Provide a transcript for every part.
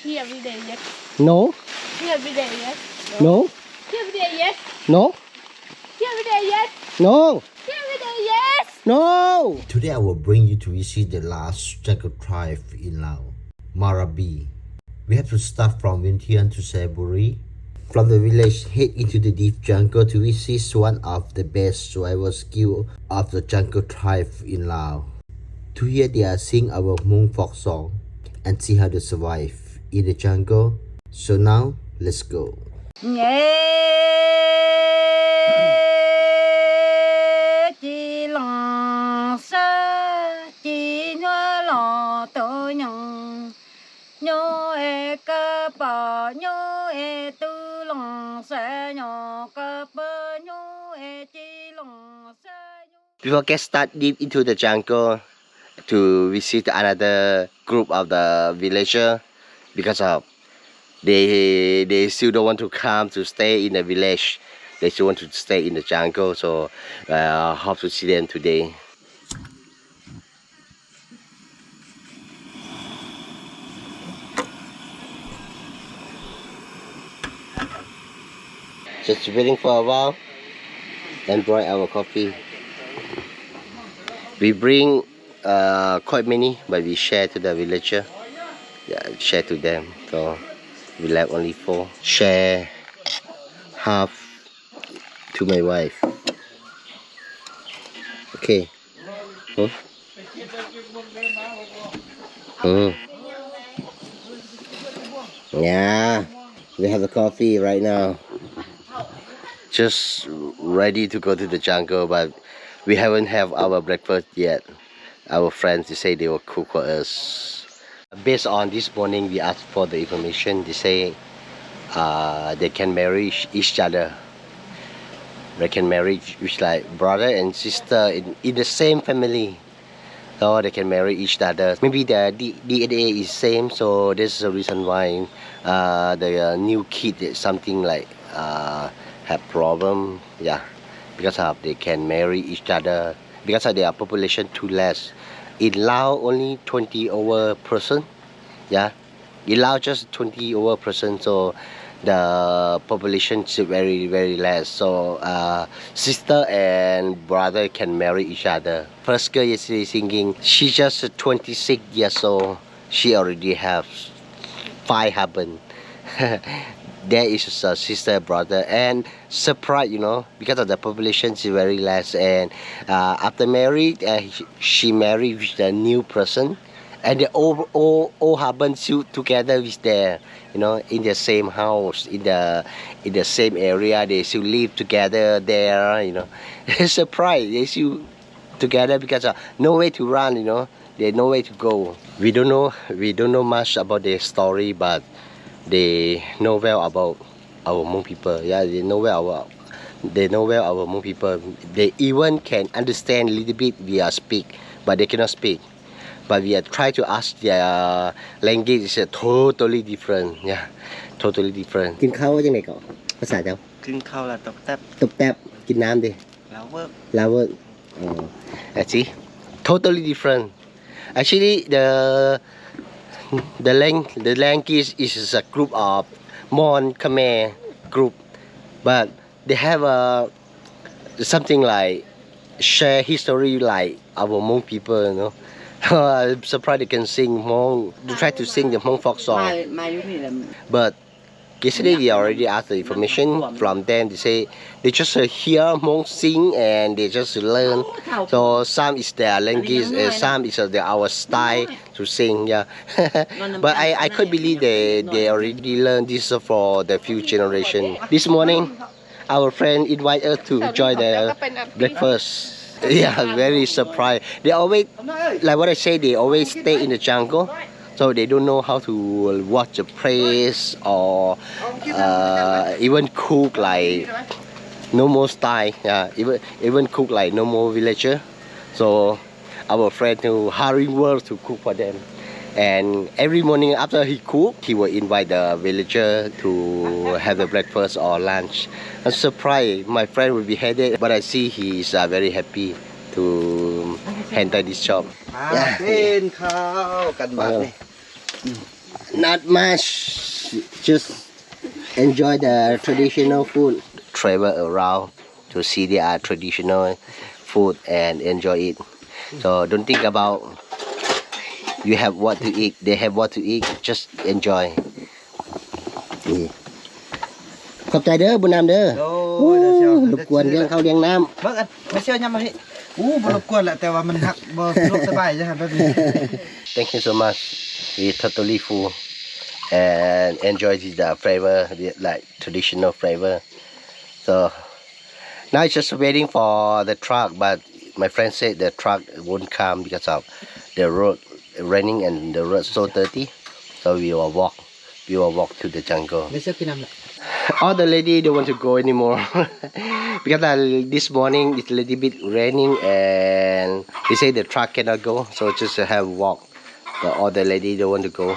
Here every day, yes. No. Here every day, yes. No. Here every day, yes. No. Here every day, yes. No. Here every day, yes. No. Today I will bring you to visit the last jungle tribe in Laos, Marabi. We have to start from Vientiane to Saiburi. From the village, head into the deep jungle to visit one of the best survival skills of the jungle tribe in Laos. To hear they sing our Hmong folk song and see how they survive in the jungle. So now, let's go. Chỉ lòng sa chỉ nhớ lòng tôi nhung nhớ e cơ bỏ nhớ e tư lòng sa nhớ cơ bỏ nhớ e chỉ lòng sa. Before get start deep into the jungle to visit another group of the villager because of they still don't want to come to stay in the village. They still want to stay in the jungle. So hope to see them today. Just waiting for a while, then boil our coffee. We bring quite many, but we share to the villager. Yeah, share to them. So we left only 4. Share half to my wife. Okay. Huh? Yeah, we have the coffee right now. Just ready to go to the jungle, but we haven't have our breakfast yet. Our friends, they say they will cook for us. Based on this morning, we asked for the information. They say they can marry each other. They can marry each like brother and sister in the same family. So they can marry each other. Maybe the DNA is same, so this is the reason why the new kid is something like have problem. Yeah, because of they can marry each other. Because of their population too less. In Laos only 20 over person. Yeah, in Laos just 20 over person. So the population is very less. So sister and brother can marry each other. First girl yesterday singing, she just 26 years old. She already have 5 husbands. There is a sister, brother, and surprise, you know, because of the population is very less. And after married, she married with a new person, and the old husband still together with their, you know, in the same house, in the same area. They still live together there, you know. Surprise, they still together because no way to run, you know. There's no way to go. We don't know much about their story, but they know well about our Hmong people. Yeah, they know well our Hmong people. They even can understand a little bit we speak, but they cannot speak. But we are trying to ask their language is totally different. Yeah, totally different. กินข้าวว่าจังได๋ก่อภาษาเจ้ากินข้าวละตบแตบตบแตบกินน้ำดิลาวเวิร์กsee, totally different. Actually, the language is a group of Mon Khmer group, but they have something like share history like our Hmong people, you know. I'm surprised they can sing Hmong. They try to sing the Hmong folk song. But yesterday we already asked the information from them. They say they just hear Hmong sing and they just learn. So some is their language, some is our style to sing. Yeah, but I could believe they already learned this for the future generation. This morning, our friend invited us to join the breakfast. Yeah, very surprised. They always, like what I say, they always stay in the jungle. So they don't know how to watch a place or even cook like normal style. Yeah, even cook like normal villager. So our friend who hurry work to cook for them. And every morning after he cook, he will invite the villager to have the breakfast or lunch. I'm surprised my friend will be headed, but I see he is very happy to handle this job. เป็นข้าวกันบาดนี่ Not much. Just enjoy the traditional food. Travel around to see the traditional food and enjoy it. So don't think about you have what to eat. They have what to eat. Just enjoy. นี่ขอบใจเด้อบุญนำเด้อ โอ้ยเดี๋ยวเชียว รบกวนเลี้ยงข้าวเลี้ยงน้ เบิ่งอันไม่เชียวยำมาพี่อู้บ่รบกวนแหละแต่ว่ามันหักบ่สะดวกสบายจังซั่นแบบนี้ ำ Thank you so much. We totally full and enjoy the flavor, the like traditional flavor. So now it's just waiting for the truck, but my friend said the truck won't come because of the road raining and the road so dirty. So we will walk to the jungle. ไม่เชียวกินน้ำละ All the lady don't want to go anymore because this morning it's a little bit raining and they say the truck cannot go, so just have walk. But all the lady don't want to go.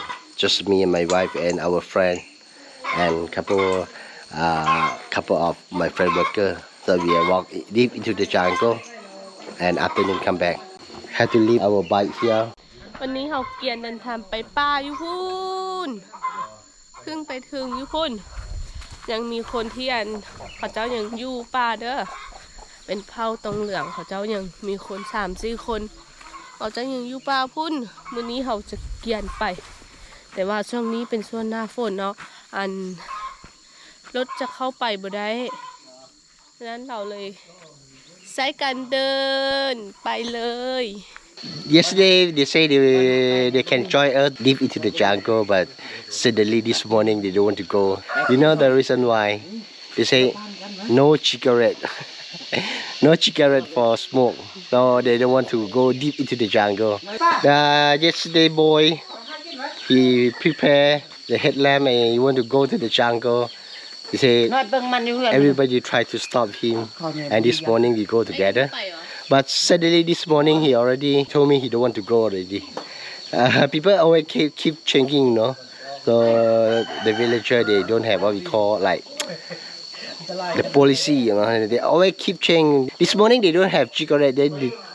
Just me and my wife and our friend and couple of my friend worker. So we walk deep into the jungle and afternoon come back. Have to leave our bike here. วันนี้เราเกียนเดินทางไปป่าอยู่พุ่นเพิ่งไปถึงอยู่พุ่นยังมีคนที่เขาเจ้ายังอยู่ป่าเด้อเป็นเผ่าตองเหลืองเขาเจ้ายังมีคน 3-4 คนเขาเจ้ายังอยู่ป่าพุ่นมื้อนี้เราจะเกียนไปแต่ว่าช่วงนี้เป็นช่วงหน้าฝนเนาะรถจะเข้าไปบ่ได้ฉะนั้นเราเลยใช้การเดินไปเลย Yesterday they say they can join us deep into the jungle, but suddenly this morning they don't want to go. You know the reason why? They say no cigarette, no cigarette for smoke. So they don't want to go deep into the jungle. Yesterday boy, he prepare the headlamp and he want to go to the jungle. He say everybody try to stop him, and this morning we go together. But suddenly this morning he already told me he don't want to go already. People always keep changing, you know. So the villager they don't have what we call like the policy, you know. They always keep changing. This morning they don't have cigarette. They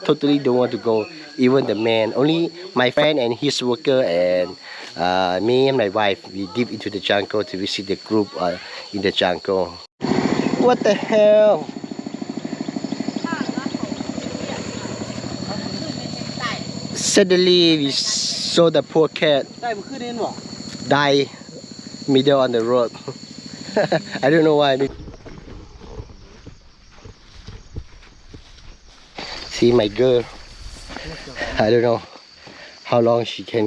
totally don't want to go. Even the man, only my friend and his worker and me and my wife we deep into the jungle to visit the group in the jungle. What the hell? Suddenly we saw the poor cat ได้บ่คือเด่นบ่ die middle on the road. I don't know why. See my girl. I don't know how long she can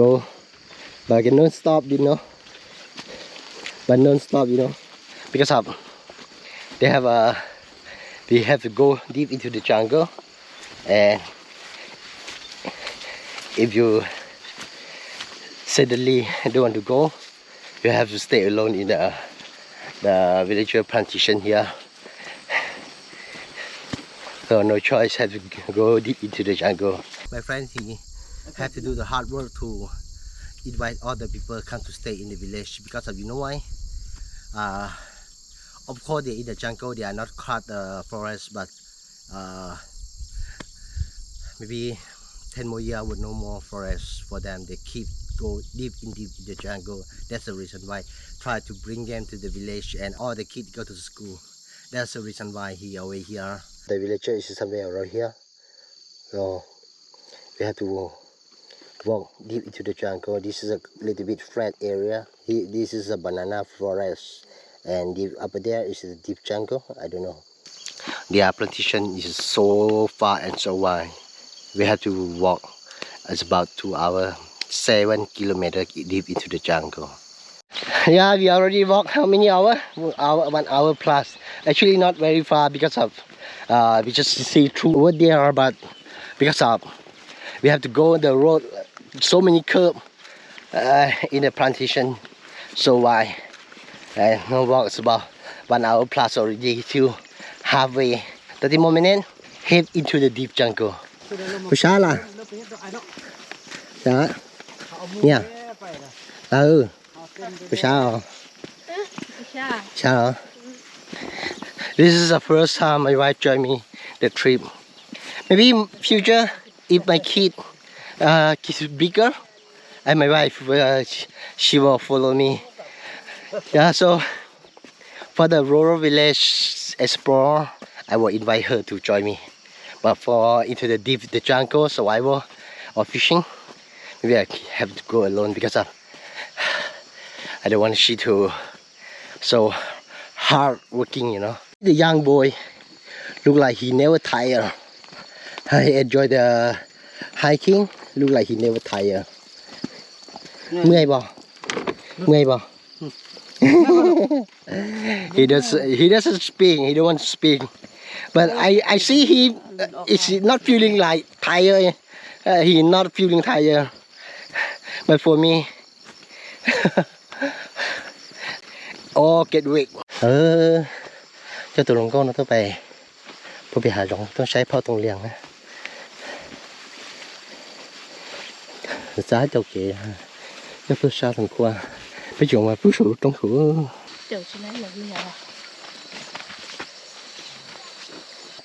go, but I can non-stop, you know. But non-stop, you know, because of they have to go deep into the jungle, and if you suddenly don't want to go, you have to stay alone in the villager plantation here. So no choice, have to go deep into the jungle. My friend, he had to do the hard work to invite all the people come to stay in the village because of, you know why? Of course they're in the jungle, they are not cut the forest, but maybe 10 more years with no more forest for them. They keep go deep in the jungle. That's the reason why try to bring them to the village and all the kids go to school. That's the reason why he away here. The villager is somewhere around here, so we have to walk deep into the jungle. This is a little bit flat area. This is a banana forest, and up there is a deep jungle. I don't know. Their plantation is so far and so wide. We have to walk. It's about 2 hours, 7 kilometers deep into the jungle. Yeah, we already walked how many hours? 1 hour plus. Actually not very far because of we just see through over there, but because of we have to go on the road, so many curb in the plantation, so wide. And no walk, it's about 1 hour plus already till halfway. 30 more minutes, head into the deep jungle. ผู้ชายล่ะจ้ะเนี่ยผู้ชายเหรอใช่เหรอ This is the first time my wife joined me the trip. Maybe future if my kid is bigger, and my wife she will follow me. Yeah, so for the rural village explore, I will invite her to join me. But for into the deep the jungle survival or fishing, maybe I have to go alone because I don't want she to so hard working, you know. The young boy look like he never tired. I enjoy the hiking. Look like he never tired. เมื่อยบ่ he doesn't speak. He don't want to speak. But I see he is not feeling like tired. He not feeling tired. But for me, oh get weak. เจ้าตัวลงก้นเราต้องไปหาหลงต้องใช้พ่อตรงเลียงนะgiá châu kì nó cứ sao thằng qua bây giờ mà cứ sụt trong thủ Tiểu trên này là gì à?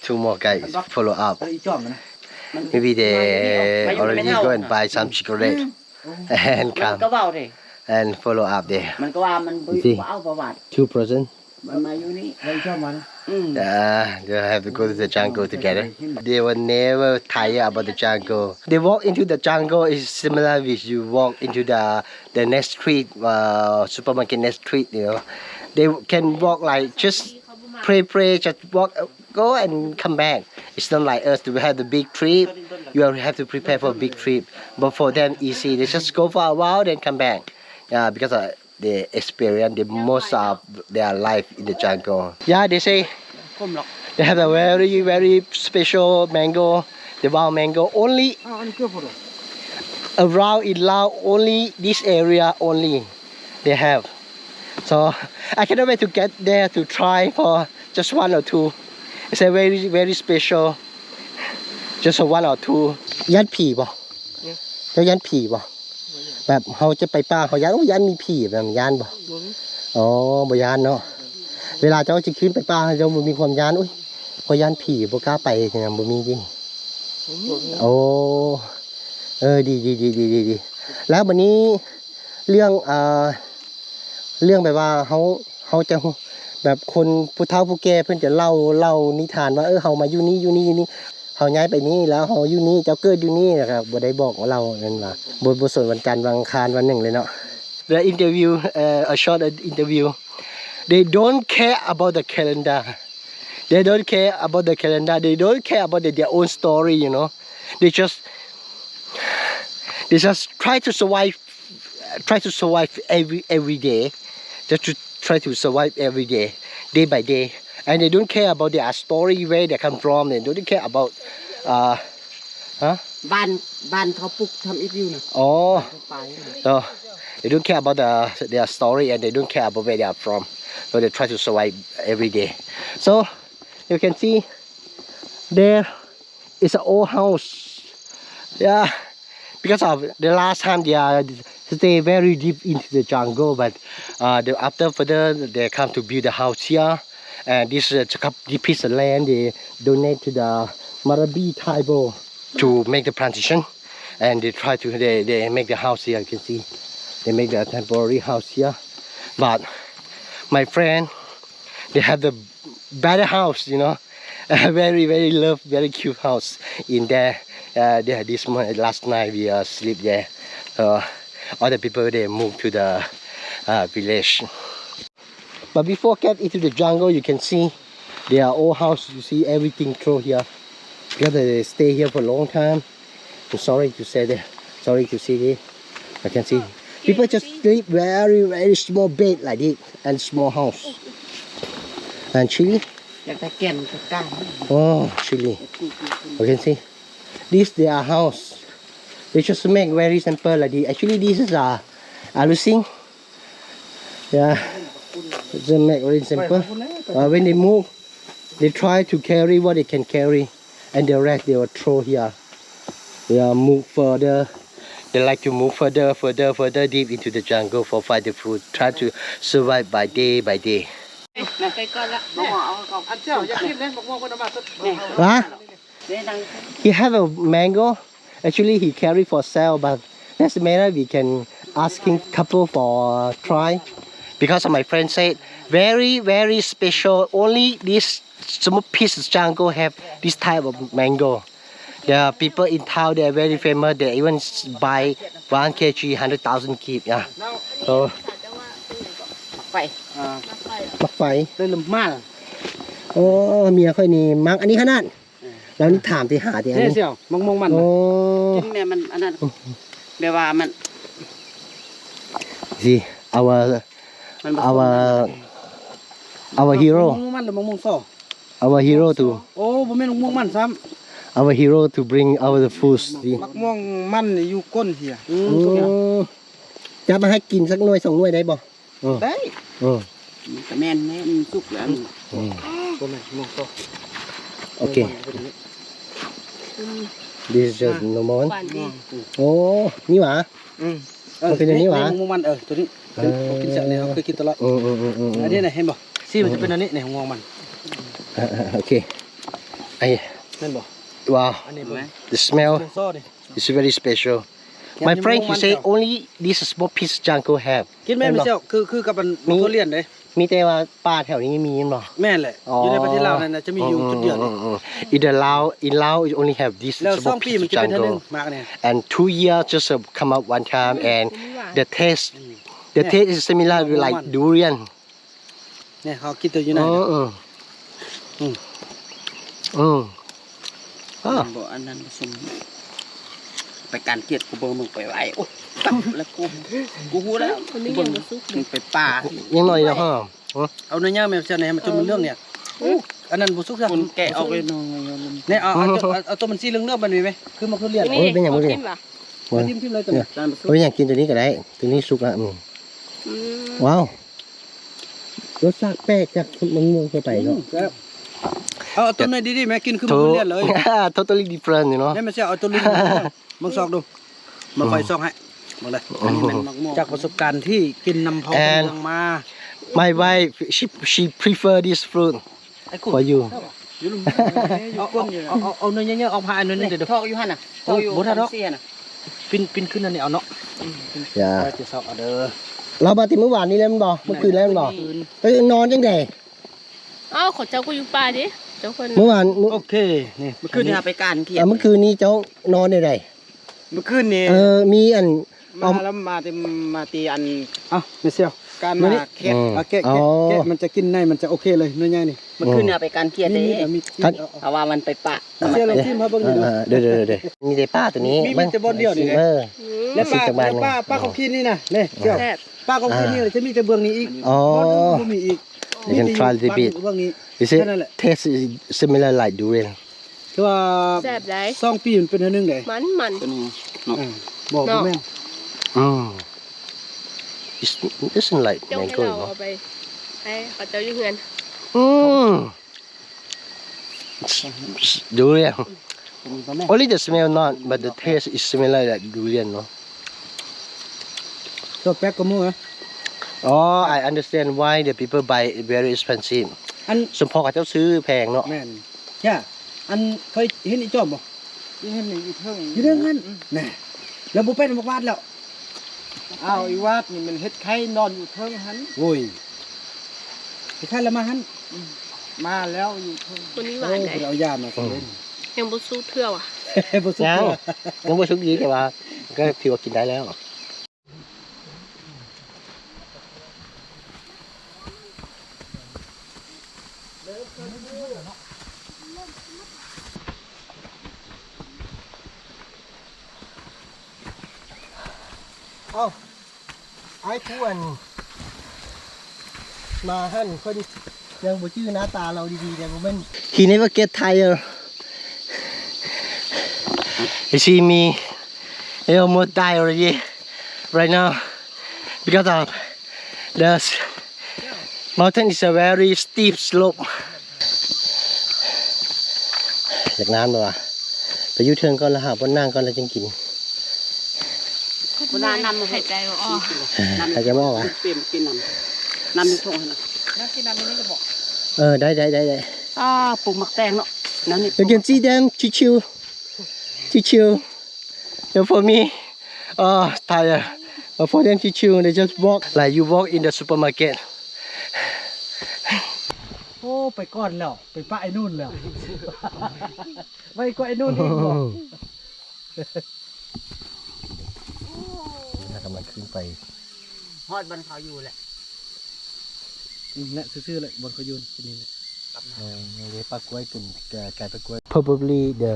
2 more guys follow up อีจอมนะ maybe they already go and buy some cigarette and มัน come ก็เว้าดิ and follow up there มันก็ว่ามันบ่ สิ เอาประวัติ 2%มันมาอยู่นี่ อีจอมมานะ they have to go to the jungle together. They were never tired about the jungle. They walk into the jungle is similar with you walk into the next street, supermarket next street, you know. They can walk like just pray, just walk, go and come back. It's not like us to have the big trip. You have to prepare for a big trip. But for them easy. They just go for a while then come back. Because they experience the most of their life in the jungle. Yeah, they say they have a very special mango, the wild mango. Only อันนี้คือพอด around in Laos, only this area only they have. So I cannot wait to get there to try for just 1 or 2. It's a very special. Just a 1 or 2. ยันผีบ่เจ้ายันผีบ่แบบเฮาจะไปป่าเฮายันมีผีแบบยันบ่อ๋อบ่ยันเนาะเวลาเจ้าสิขึ้นไปป่าเจ้าบ่มีความยันอุ๊ยพอยันผีบ่กล้าไปจังบ่มีจริงโอ้ดีแล้วบัดนี้เรื่องแบบว่าเฮาจะแบบคนผู้เฒ่าผู้แก่เพิ่นจะเล่านิทานว่าเฮามาอยู่นี่เฮาย้ายไปนี่แล้วเฮาอยู่นี่เจ้าเกิดอยู่นี่นะครับบ่ได้บอกเรานั่นว่าบ่สนวันจันทร์วันอังคารวันหนึ่งเลยเนาะ The interview a short interview they don't care about the calendar they don't care about the calendar they don't care about their own story, you know. They just try to survive every day, just to try to survive every day by day, and they don't care about their story, where they come from. They don't care about บ้านเขาปลูกทำอีกอยู่นี่ oh ไป so they don't care about their story, and they don't care about where they are from, so they try to survive every day. So you can see there is an old house, yeah, because of the last time they stay very deep into the jungle, but after further they come to build a house here, and this piece of land they donate to the Marabi tribal to make the plantation, and they make the house here. You can see they make the temporary house here, but my friend they have the better house, you know. Very very cute house in there. This last night we sleep there. Other people they move to the village. But before get into the jungle, you can see their old house. You see everything through here. Because they stay here for a long time. I'm sorry to say that. Sorry to see this. I can see people just sleep very small bed like this and small house. And chili. อยากได้แก่นก็กล้า Oh, chili. You can see. This their house. They just make very simple like this. Actually, this is alusing. Yeah. They make very simple. When they move, they try to carry what they can carry, and the rest they will throw here. They move further. They like to move further deep into the jungle for find the food. Try to survive by day by day. ไปก่อนละบ่เอาเขา อันเจ้าอยากกินเลยบอกว่าเพิ่นเอามาสัก Huh? เด้ดัง He have a mango. Actually, he carry for sale, but Doesn't matter. We can asking couple for try because my friend said very special. Only this small piece of jungle have this type of mango. There are people in town. They are very famous. They even buy 1 kg 100,000 kip. Yeah. So ไป มักไฟ เลยลำมา โอ้เมียค่อยนี่มักอันนี้ขนาดแล้วนี่ถามที่หาที่อัน เด้ นี้ เสี่ยวมองมัน โอ้ กินแม่มันอันนั้นแบบว่ามัน สิ our มัน our hero มองมันหรือมองซ้อ our hero to โอ้บ่แม่นมองมันซ้ำ our hero to bring our food สิ มักม่วงมันนี่อยู่ก้นเหีย จะมาให้กินสักหน่วย2หน่วยได้บ่ ได้ Ừ. แม่นสุกแล้ว บ่แม่นมองซ้อ Okay. This is just normal one. หวานดี โอ้นี่หว่า มันเป็นอย่างนี้หวะ มองมันตัวนี้กินจากเนี่ยเราเคยกินตลอด อันนี้น่ะเห็นบ่ซี่มันจะเป็นอันนี้ในมองมัน โอเคไอ้ แม่นบ่ wow อันนี้บ่ the smell มองซ้อดิ is very special my friend he say only this small piece jungle have กินแม่นไม่เจ้าคือกับมันทุเรียนเด้ มีแต่ว่าป่าแถวนี้มีมั้ยบ่ แม่นแหละอยู่ในประเทศลาวนั่นน่ะจะมีอยู่จุดเดียวนี่ in Lao it only have this แล้ว small 2ปี piece มัน of จะเป็นเท่านึง jungle มากเนี่ย and 2 years just come up one time and the taste is similar to like durian เนี่ยเขากินตัวอยู่นั่น บ่อันนั้นผสมไปการเกียดกูเบิ่งมึงไปไว้โอ้ตับแล้วกูฮู้แล้ว คนนี้ยังบ่สุก มึงไปป่า ยังน้อยนะฮะ เอาเนื้อย่างแม่นเนี่ยมันจนมันเรื่องเนี่ยอันนั้นบ่สุกซะ คนแกะเอาไปนอน เนี่ยเอาตัวมันสีเหลืองๆมันมีมั้ยคือมันทุเรียน นี่เป็นอย่างนี้ป่ะ ทิ่มๆเลยตัวนี้ โอ้ยอยากกินตัวนี้ก็ได้ตัวนี้สุกอ่ะว้าวรสชาติแปลกจากมะม่วงทั่วไปเนาะ เอาตัวนี้ดีๆแม่กินคือมันทุเรียนเลย totally different you know ได้มาเสียเอาตัวลิ้นมึงซอกดูมาไฟซอกให้มาเลย อันนี้มันมักม่วง จากประสบการณ์ที่กินนำเผาเมืองมา my wife she prefer this fruit ไอ้กู for you เอาเนื้อเยอะๆเอาพายเนื้อเดี๋ยว ทอกอยู่หั่นน่ะทอกอยู่เสียน่ะ ปิ้นขึ้นนั่นนี่เอาเนาะ อย่า จะซอกเอาเด้อ เรามาติเมื่อวานนี้แล้วมันบ่เมื่อคืนแล้วมันบ่ไปนอนจังได๋ อ้าวขอเจ้าก็อยู่ป่าดิเจ้าคน เมื่อวาน โอเคนี่ เมื่อคืนนี่ไปการเกียด เมื่อคืนนี้เจ้านอนได้ได เมื่อคืนนี้ มีอัน มาแล้วมาตีอันเอ้าไม่เสียวการมาแกะมันจะกินได้มันจะโอเคเลยเนื้อใหญ่นี่ เมื่อคืนนี่ไปการเกียดเด้ มี เพราะว่ามันไปป่า เสียวลองชิมมาเบิ่งดู เดี๋ยวมีแต่ป้าตัวนี้ มีแต่บอนเดียวนี่ไง แล้วป้าของพี่นี่นะเนี่ยเจ้า แซ่บ ป้าของพี่นี่จะมีแต่เบื้องนี้อีก อ๋อ บ่มีอีก You can try a little bit เบื้องนี้ is it taste is similar like durian คือว่า แซ่บได้ 2ปีมันเป็นอันนึงได้ มัน ตัวนี้ บอกบ่แม่น It isn't like เจ้าให้ mango เรา you know เอาไปให้ขอเจ้าอยู่เฮือน It's durian only the smell not but the taste is similar like durian no ตัวแป๊กก็มู่ฮะ Oh I understand why the people buy it very expensive อัน สมพอกับเจ้าซื้อแพงเนาะ แม่นย่าอันเคยเห็นอีจอมบ่ ที่ให้มันอยู่เทิง อยู่เรื่องนั้นแน่แล้วบ่เป็นบักวาดแล้ว อ้าวอีวาดนี่มันเฮ็ดไข่นอนอยู่เทิงหัน โอ้ยสิคันละมาหัน มาแล้วอยู่เทิง คนนี้ห โอ้ วาน ย ได้ เอายามาใส่ ยังบ่สุกเทื่อว่ะ บ่สุก ยังไม่ชุกดีแต่ว่าก็ถือว่ากินได้แล้ว ไอ้ทวนมาหั่นคนยังบ่ชื่อหน้าตาเราดีๆแต่บ่แม่น He never get tired You see me I almost die already right now because of the mountain is a very steep slope จากน้ำเลยว่ะไปยูเทิร์นก่อนแล้วหาบนนั่งก่อนแล้วจึงกิน เวลานำ หายใจบ่ออก ใครจะบอกวะ เปลี่ยนกินน้ำทุ่งน่ะ ได้ปลูกมักแตงเนาะนั่นนี่ You can see them chill. So for me tired. But for them to chill, they just walk like you walk in the supermarket. โอ้ไปก่อนแล้วไปปะไอ้นู่นแล้วไว้ก็ไอ้นู่นอีกบ่ กำลังขึ้นไป ฮอดบันเขาอยู่แหละ และซื่อๆเลยบนเขาโยนที่นี่แหละ Probably the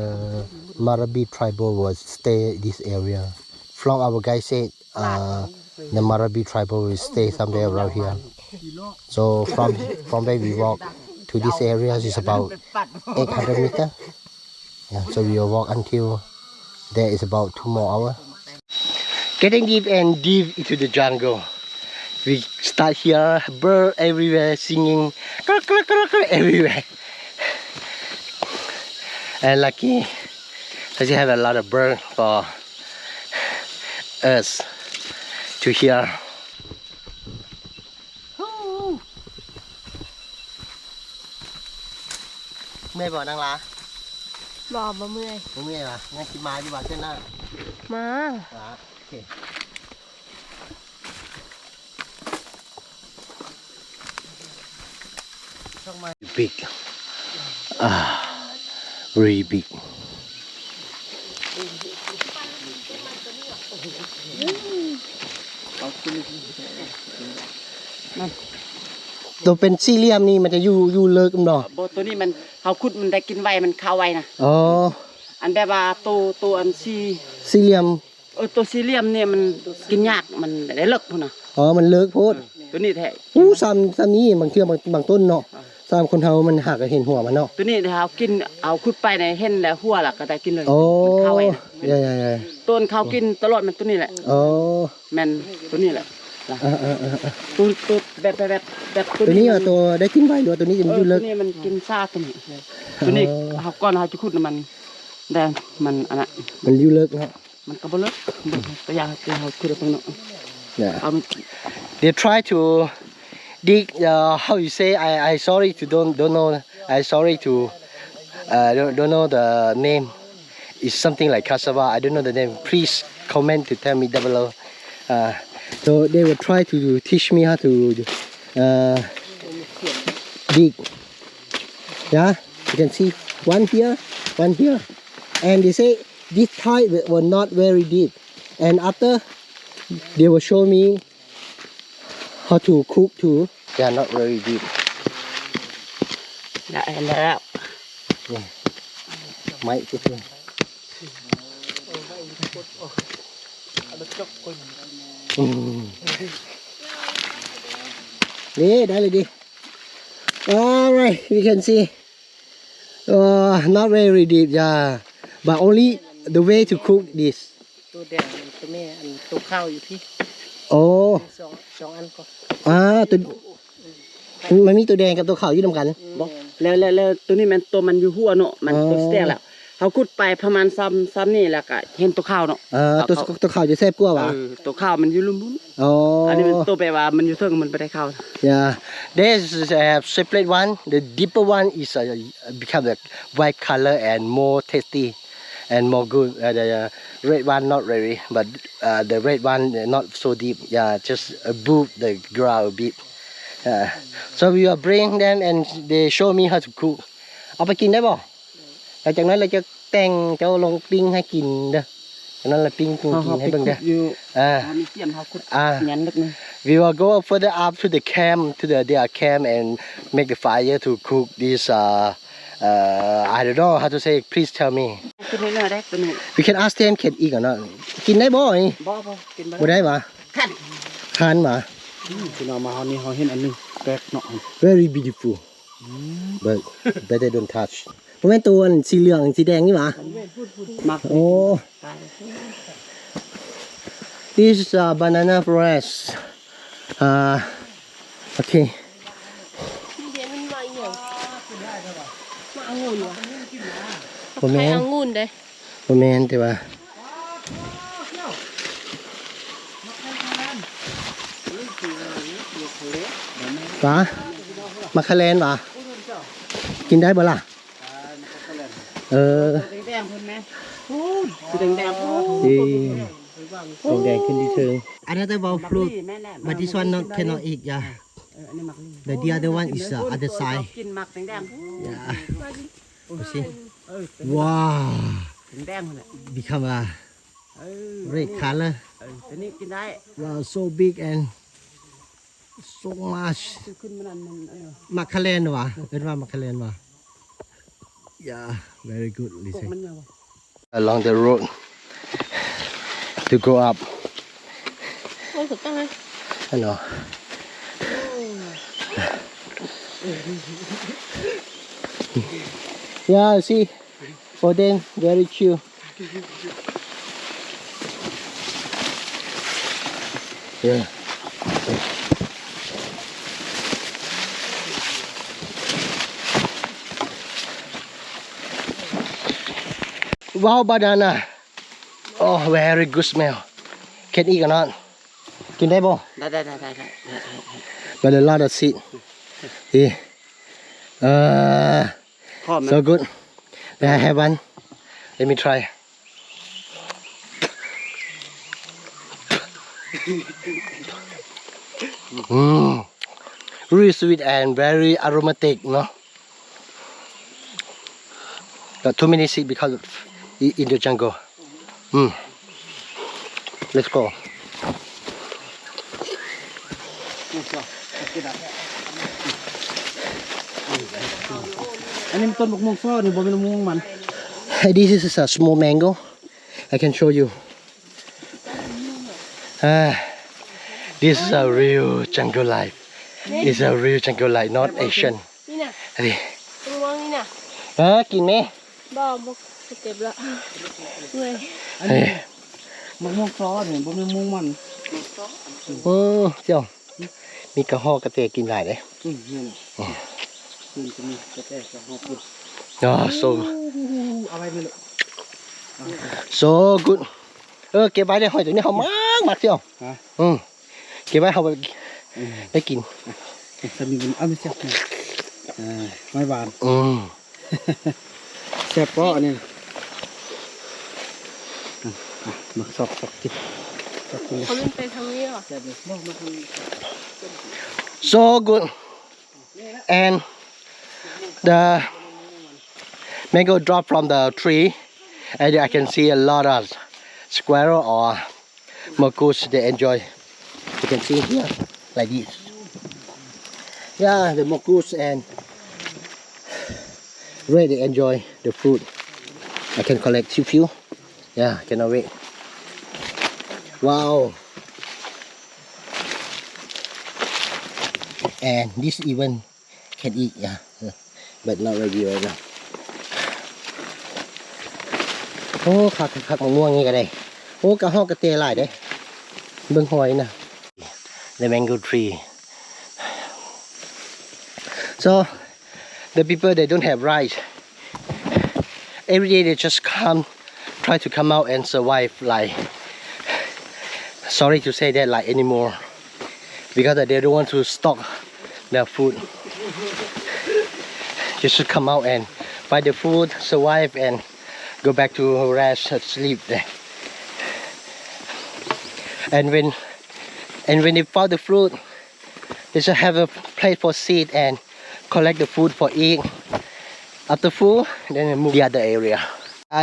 Marabi tribal was stay this area. From our guy said the Marabi tribal will stay somewhere around here. So from where we walk to this area is about 800 meters. Yeah, so we will walk until there is about 2 more hours. Getting deep and deep into the jungle. We start here, bird everywhere singing everywhere. And lucky that you have a lot of bird for us to hear. เมื่อยบ่นางลา บ่เมื่อย บ่เมื่อยล่ะงั้นสิมาดีกว่าเจ้าหน้า มา โอเค Big. Really big. ตัวเป็นสี่เหลี่ยมนี่มันจะอยู่เลิกมั้งเนาะ บ่ตัวนี้มันเฮาขุดมันได้กินไวมันเข้าไวนะ อ๋อ อันแบบว่าตัวอันสี่เหลี่ยม ตัวสี่เหลี่ยมเนี่ยมันกินยากมันได้เลิกพุ่นน่ะ อ๋อมันเลิกโพด ตัวนี้แท้ ซ้ำนี้บางเทื่อบางต้นเนาะซ้ำคนเฮามันหักก็เห็นหัวมันเนาะ ตัวนี้ถ้าเอากินเอาขุดไปในเห็นแล้วหัวล่ะก็ได้กินเลย โอ้ มันเข้าไวนะ ย ต้นเขากินตลอดมันตัวนี้แหละ อ๋อ แม่นตัวนี้แหละ ๆ ตัวแบบ ๆตัวนี้อ่ะตัวได้กินไว้หรือว่าตัวนี้จะอยู่เลิ ตั ก วนี้มันกินซากตัวนี้ตัวนี้เฮาก่อนเฮาจะขุดน่ะมันได้มันอันน่ะ มันอยู่เลิกเนาะ มันก็บ่เลิกตัวอย่างที่เฮาขุดตรงนั้น Yeah. เอามัน They try to dig how you say I sorry to don't know I sorry to don't know the name. It's something like cassava. I don't know the name. Please comment to tell me down below. So they will try to teach me how to dig. Yeah, you can see one here, and they say this type were not very deep. And after they will show me how to cook too. They are not very deep. ได้แล้ว Might get in. Yeah, that's it. Alright, we can see. Not very deep, yeah. But only the way to cook this. ตัวแดงตัวแม่อันตัวข้าวอยู่พี่ Oh. สองอันก็ ตัวมันมีตัวแดงกับตัวขาวอยู่นำกัน บ่แล้วตัวนี้มันตัวมันอยู่หัวเนาะมันตัวสแตกแล้วเฮาขุดไปประมาณซ้ำนี่แล้วก็เห็นตัวข้าวเนาะ ตัวขาวจะแซ่บกว่าหวะ ตัวข้าวมันอยู่ลุ่มบุ้น อ๋อ อันนี้มันตัวแปลว่ามันอยู่เทิงมันบ่ได้ข้าว Yeah, there's a separate one. The deeper one is become the white color and more tasty and more good. The red one not really, but the red one not so deep. Yeah, just above the ground a bit. So we will bring them and they show me how to cook. เอาไปกินได้บ่หลังจากนั้นเราจะแต่งเจ้าลงปิ้งให้กินเด้อจากนั้นเราปิ้งกินให้เบิ่งเด้อ อยู่ มี เสียมเฮาขุด ยัน ลึกนึง We will go further up to the camp, to their camp, and make the fire to cook this. I don't know how to say. Please tell me. ขึ้นเรื่อยๆได้ตัวนี้ We can ask them can eat or not. กินได้บ่นี่ บ่กินบ่ บ่ได้บ่ คัน ทานบ่ พี่น้องมาเฮานี่เฮาเห็นอันนึงแปลกเนาะ Very beautiful. But better don't touch. บ่แม่นตัวสีเหลืองสีแดงนี่หว่า มัก โอ้ This is banana forest. Okay. เดี๋ยวมันมาอีหยังมาองุ่นวะ บ่แม่ ใคร น องุ่นเด้ บ่แม่นแต่ว่าปะมะขะแลนปะกินได้บ่ล่ะแดงๆเพิ่นแม่สีแดงๆ ดี ทองแดงขึ้นที่ถึง Another wild มัก fruit, ลี่แม่แหละ but this one not cannot eat. Yeah. อันนี้มักลี่ The other one is other side. กินมักแดง Yeah. You see? Wow. แดงๆนั่นแหละ Become a red color. ตัวนี้กินได้ Wow, so big and so much. คือขึ้นมันนั่นมัน Macallan วะเป็นว่า Macallan วะ Yeah, very good กบ listen. มันเนี่ยว่ะ along the road to go up โอ้สุดต้องเลย I know yeah see Foden very chill yeah wow banana oh very good smell can eat or not กินได้บ่ ได้ but a lot of seed see so good I have one let me try really sweet and very aromatic no got too many seeds because of in the jungle let's go อันนี้มันต้นมะม่วงซ้อนี่บ่แม่นมะม่วงมัน This is a small mango. I can show you. This is a real jungle life. It's a real jungle life, not Asian. นี่น่ะ Hey. ตรงวางนี่น่ะ กินไหม บ่เก็บละเมื่อย อันนี้มะม่วงซ้อนี่บ่แม่นมะม่วงมัน เจ้ามีกระหอกกระเตกินได้เลย นี่นี่จะมีกระแตกระหอบอยู่ so เอาไว้ไม่เลย so good เก็บไว้ได้หอยตัวนี้เขามากเจ้าเก็บไว้เขาไปกิน จะมีมันเอาไม่แซ่บนะไม่หวานแซ่บก็อันนี้มาสอบกิน เขาเล่นไปทางนี้เหรอ แซ่บเลยน้องมาทาง so good and the mango drop from the tree and I can see a lot of squirrel or mongoose they enjoy you can see here like this yeah the mongoose and really they enjoy the fruit I can collect few yeah cannot wait wow and this even can eat yeah but not ready right now โอ้คักมะม่วงนี่ก็ได้โอ้กระหอกกระเตยหลายเด้เบิ่งหอยนะ the mango tree so the people they don't have rice every day they just try to come out and survive like sorry to say that like anymore because they don't want to stock their food you should come out and find the food survive and go back to rest and sleep there and when they found the fruit they should have a place for seed and collect the food for eating after food then they move the other area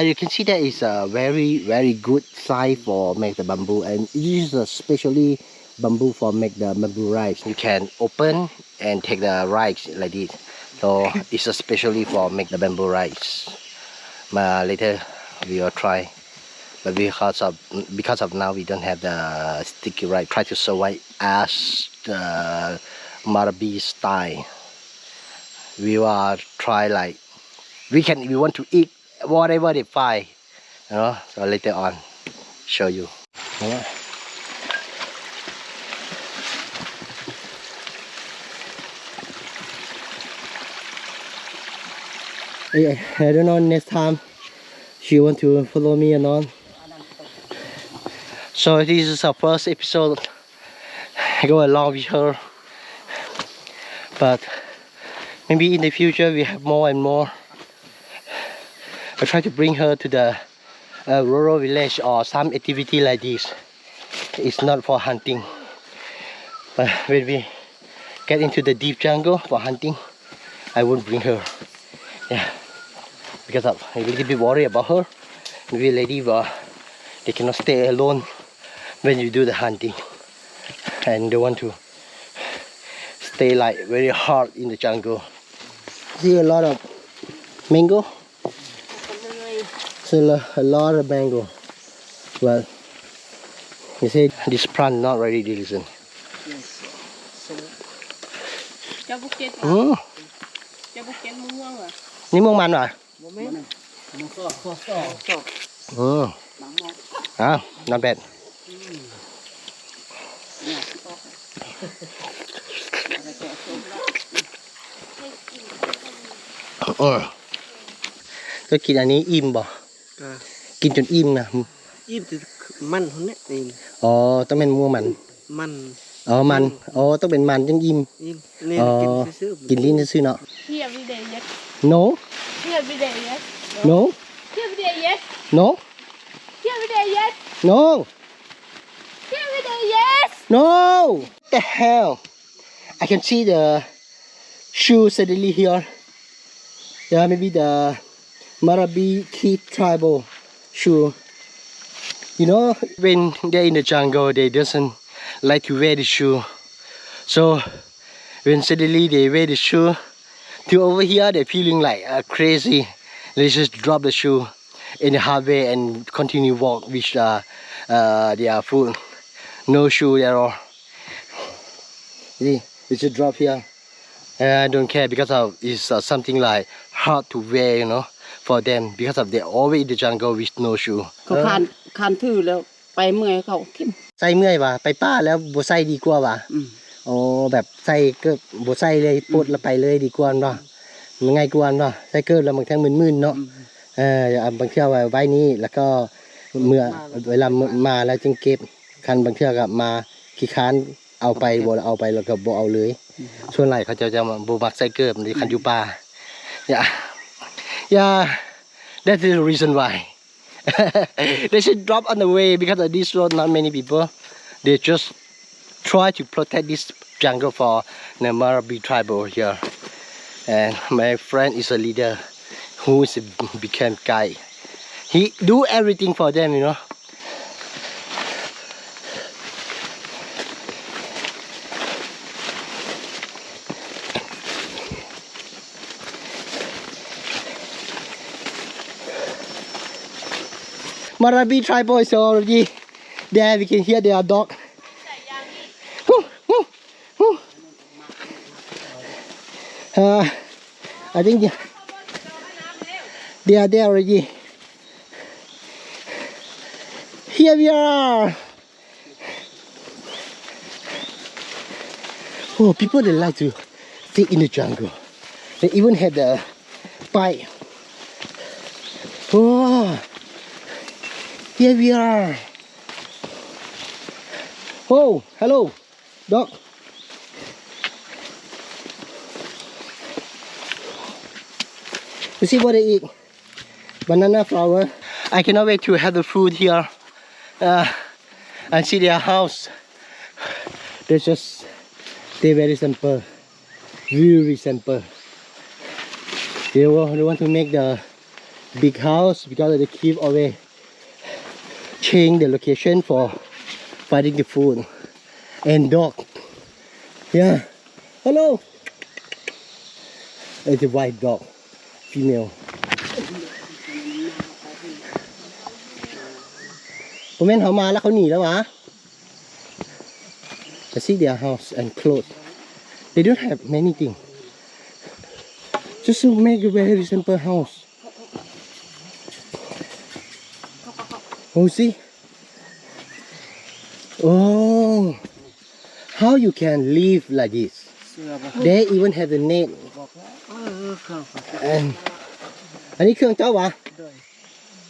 you can see that is a very good site for make the bamboo and it is especially bamboo for make the bamboo rice you can open and take the rice like this so it's especially for make the bamboo rice later we will try but because of now we don't have the sticky rice try to survive as the Marabi style we will try like we want to eat whatever they find you know so later on show you I don't know next time she want to follow me or not so this is our first episode I go along with her but maybe in the future we have more and more I try to bring her to the a rural village or some activity like this. It's not for hunting. But when we get into the deep jungle for hunting, I won't bring her. Yeah, because I'm a little bit worried about her. Maybe lady, they cannot stay alone when you do the hunting, and they want to stay like very hard in the jungle. See a lot of mango. See a lot of mango. Well, you see this plant not really decent. เจ้าบุกเก็ต Mm. เจ้าบุกเก็ตมะม่วงเหรอ นี่ม่วงมันเหรอ มันก็ not bad. Tôi กินอันนี้อิ่มบ่กินจนอิ่มนะ อิ่มมันคนนี้อิ่ม อ๋อต้องเป็นม่วงมัน มัน อ๋อมันอ๋อต้องเป็นมันจังอิ่ม อิ่มนี่ อ๋อ กินซื่อ กินลิ้นซื่อๆเนาะ Here every day yes No Here every day yes No Here every day yes No Here every day yes No Here every day yes No the hell I can see the shoe suddenly here. Yeah, maybe the Marabi Key tribal shoe. You know, when they're in the jungle, they doesn't like to wear the shoe. So when suddenly they wear the shoe, to over here they're feeling like crazy. They just drop the shoe in the highway and continue walk with their foot. No shoe at all. See, it's just drop here. I don't care because of it's something like hard to wear, you know, for them because of they're always in the jungle with no shoe. เขาคานถือแล้วไปเมื่อยเขาทิ่ม ใส่เมื่อยว่ะไปป้าแล้วบ่ใส่ดีกว่าว่ะอ๋อแบบใส่ก็บ่ใส่เลยปลดแล้วไปเลยดีกว่าเนาะมันง่ายกว่าเนาะใส่เกินแล้วบางครั้งมึนๆเนาะบางเทื่อไว้นี่แล้วก็เมื่อเวลามาแล้วจึงเก็บคันบางเทื่อก็มาขี้ค้านเอาไปบ่เอาไปแล้วก็บ่เอาเลยส่วนหลายเขาจะบ่มักใส่เกิบในคันอยู่ป่า Yeah that's the reason why they should drop on the way because of this road not many people they just try to protect this jungle for the Marabi tribal here and my friend is a leader who is became guide he do everything for them you know Marabi tribal is already there. We can hear their dog. I think they are there already. Here we are. Oh, people they like to stay in the jungle. They even had the bike. Oh. Here we are. Oh, hello, dog. You see what they eat? Banana flower. I cannot wait to have the food here and see their house. They're very simple, very simple. They want to make the big house because they keep away. Change the location for finding the food and dog. Yeah. Hello. It's a white dog, female. ผมเห็นเขามาแล้วเขาหนีแล้ววะ I see their house and clothes. They don't have many things. Just to make a very simple house. Oh, see? Oh, how you can live like this? They even have the net. And อันนี้เครื่องเจ้าวะ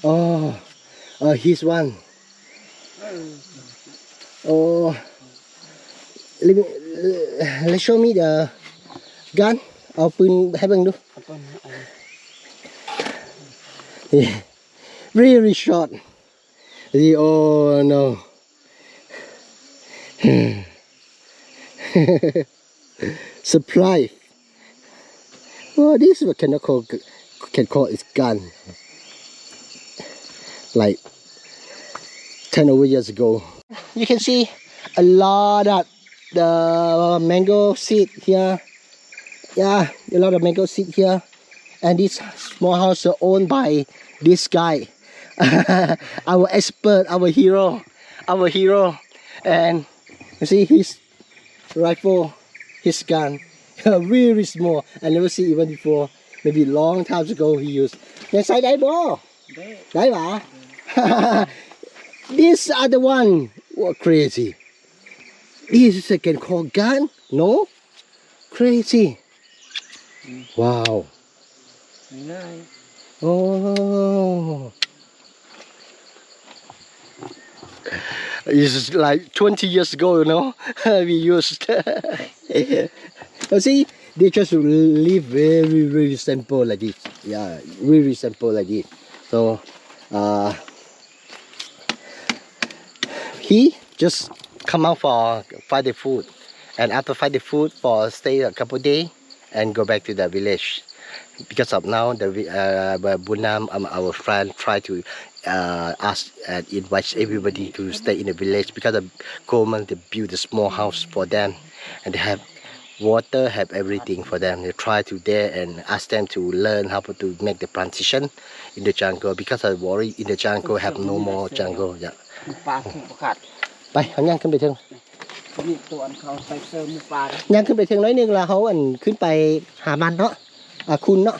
Oh, his one. Oh, let's show me the gun. เอาปืนให้เบิ่งดู really short. Oh no. Surprise. Well, this is what can call is gun. Like 10 over years ago. You can see a lot of the mango seed here. Yeah, a lot of mango seed here. And this small house is owned by this guy. Our expert, our hero. And you see his rifle, his gun. Really small. I never see even before. Maybe long time ago he used. Then sayได้บ่ ได้หรอ These are the one. What crazy. This is a can call gun? No? Crazy. Wow. ง่าย Oh. It's like 20 years ago, you know, we used. You see, they just live very, very simple like this. Yeah, really simple like this. So, he just come out for find the food, and after find the food for stay a couple days and go back to the village. Because of now, the Bunam, our friend, try to ask and invite everybody to stay in the village because the government they build a small house for them, and they have water, have everything for them. They try to there and ask them to learn how to make the transition in the jungle because I worry in the jungle have no more jungle. Yeah. ปลาถูกประกาศ ไปเอาย่างขึ้นไปเถิง นี่ตัวอันเขาใส่เสื้อหมูปลา ย่างขึ้นไปเถิงน้อยนึงแล้วเขาอันขึ้นไปหามันเนาะคุณเนาะ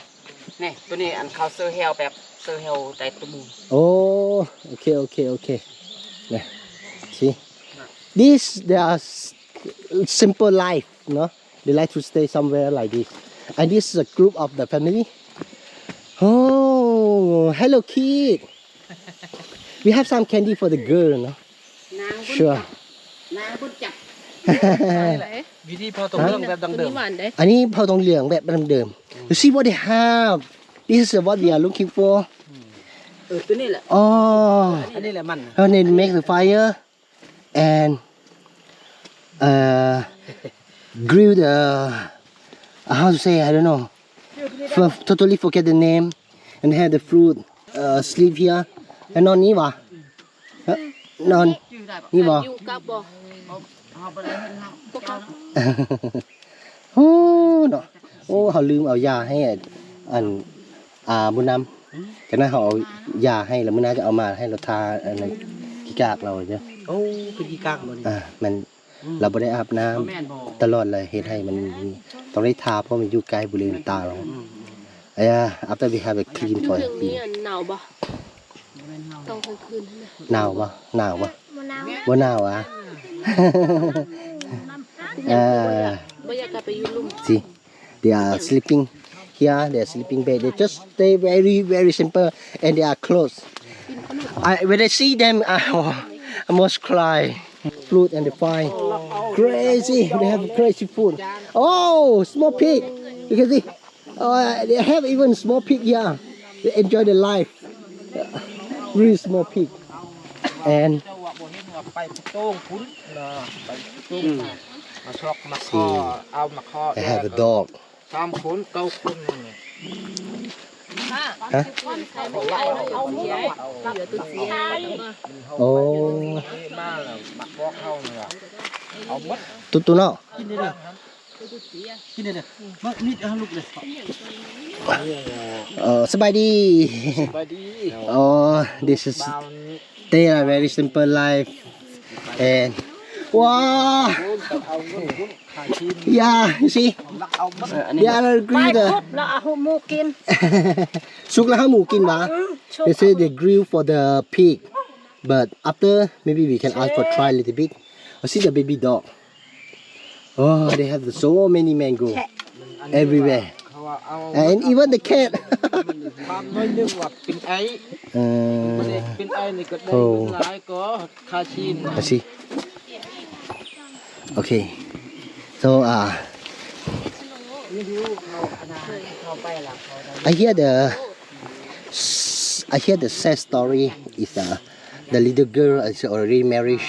นี่ตัวนี้อันเขาเสื้อเฮลแบบเสื้อเฮลใต้ตัวมู โอ้โอเคเนี่ย see this they are simple life no they like to stay somewhere like this and this is a group of the family oh hello kid we have some candy for the girl no นางบุญ sure นางบุญจับ วิธีพอตรงเรื่องแบบดังเดิม หวานได้ อันนี้เผาทองเหลืองแบบเดิมๆ you see what they have this is what we are looking for ตัวนี้แหละ oh อันนี้แหละมัน and they make the fire and grill the how to say I don't know totally forget the name and have the fruit sleep here and นอนนี้วะนอนนี่บ่ ยุงกัดบ่ เอาไปเลยเฮา บ่กัด โอ้เนาะโอ้เขาลืมเอายาให้อันบุญนำจากนั้นเขาเอายาให้แล้วมื้อหน้าจะเอามาให้เราทาอันนั้นขี้กากเราเด้อ โอ้คือกี่กากบ่นี่ มันเราบ่ได้อาบน้ำ แม่นบ่ ตลอดเลยเฮ็ดให้มันต้องได้ทาเพราะมันอยู่ใกล้บริเวณตาเราafter we have a clean อยู่ for ถึงนี้อันหนาวบ่ต้องกลางคืนนะ หนาวบ่บ่หนาวอ่ะ บ่อยากกลับไปอยู่ลุ่ม see they are sleeping here they are sleeping bed they just stay very very simple and they are close when I see them I almost cry fruit and the fine crazy they have crazy food oh small pig you can see they have even small pig here they enjoy the life really small pig and เจ้าว่าบ่เห็นว่าไปโต้งพุ่นเนาะไปโต้งมาชอกมาคอเอามาคอ they have a dog 3คน9คนนั่นนี่ เอาเสียเหลือตัวเสีย oh บ้านแล้วมาบอกเฮานี่ล่ะเอาหมด tu no กินได้เด้อกินได้เด้อมานิดเอาลูกเลย สบายดี สบายดี oh this is บ่าวนี้ they are very simple life and wow เอาเงินพุ่นขายชิ้น yeah you see ลักเอาหมด they are agree the แล้วเอาหมูกิน สุกแล้วให้หมูกินวะ they say they grill for the pig but after maybe we can ask for try a little bit I see the baby dog oh they have so many mango everywhere เขาว่าเอา and even the cat ความน้อยนึงว่าเป็นไอ้บ่ได้เป็นไอ้นี่ก็ได้หลายก็ค่าชิ้น I see okay so I hear the I hear the sad story is the little girl is already married.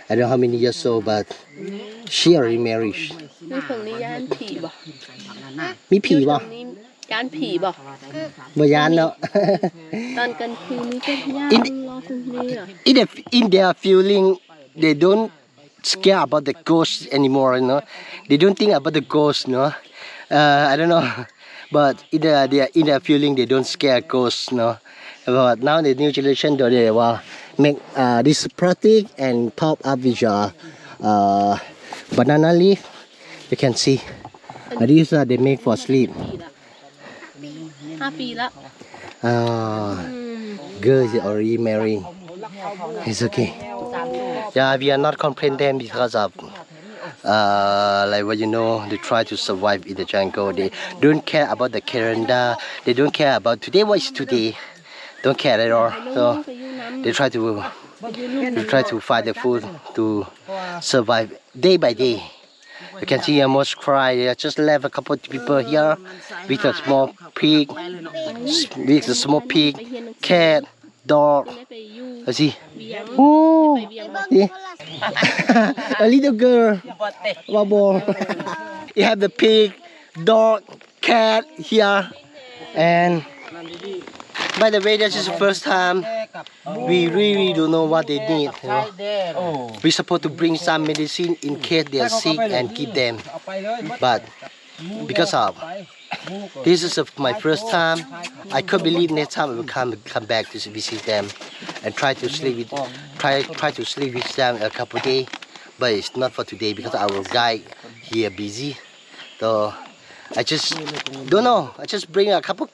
I don't know how many years old, but she already married. นี่เพิ่งนี่ย่านผีบ่ มีผีบ่ นี่ย่านผีบ่ บ่ยานเนาะ ตอนกลางคืนนี่ก็ย่านรอคุณนี่อ่ะ in their feeling, they don't scare about the ghost anymore, you know. They don't think about the ghost, no. I don't know, but in their feeling, they don't scare ghosts, no. But now the new generation, they will make this plastic and top up with banana leaf. You can see. These they make for sleep. 5 ปีละ Girl is already married. It's okay. Yeah, we are not complaining them because of like what you know, they try to survive in the jungle. They don't care about the calendar. They don't care about today. What is today? Don't care at all. So they try to find the food to survive day by day. You can see almost cry. They just left a couple of people here with a small pig, cat, dog. ได้ไปอยู่ Let's see. เวียง Oh, ไปเวียง yeah. A little girl. Wobble. You have the pig, dog, cat here, and by the way, this is the first time we really don't know what they need. You know? We're supposed to bring some medicine in case they are sick and give them, but because of this is my first time, I could believe next time I will come back to visit them and try to sleep with them a couple of days. But it's not for today because our guy here busy. So I just don't know. I just bring a couple